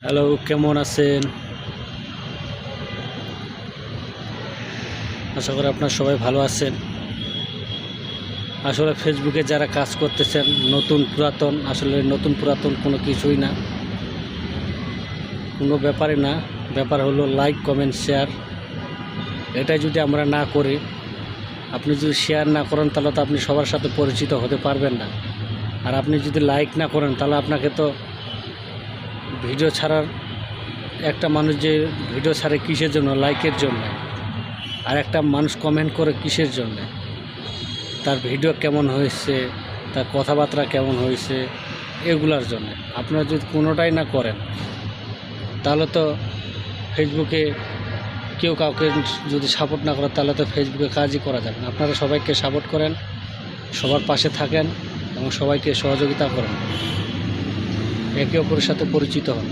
Hello, কেমন আছেন? আশা করি আপনারা সবাই ভালো আছেন। আসলে ফেসবুকে যারা কাজ করতেছেন, নতুন পুরাতন, আসলে নতুন পুরাতন কোনো কিছুই না, কোনো ব্যাপারই না। ব্যাপার হলো লাইক, কমেন্ট, শেয়ার। এটাই যদি আমরা না করি, আপনি যদি শেয়ার না করেন তাহলে তো আপনি সবার সাথে পরিচিত হতে পারবেন না। আর আপনি যদি লাইক না করেন তাহলে আপনাকে তো ভিডিও ছাড়ার, একটা মানুষ যে ভিডিও ছাড়ে কিসের জন্য? লাইকের জন্য। আর একটা মানুষ কমেন্ট করে কিসের জন্য? তার ভিডিও কেমন হয়েছে, তার কথাবার্তা কেমন হয়েছে, এগুলার জন্য। আপনারা যদি কোনোটাই না করেন তাহলে তো ফেসবুকে কেউ কাউকে যদি সাপোর্ট না করে তাহলে তো ফেসবুকে কাজই করা যাবে না। আপনারা সবাইকে সাপোর্ট করেন, সবার পাশে থাকেন এবং সবাইকে সহযোগিতা করেন, একে অপরের সাথে পরিচিত হন।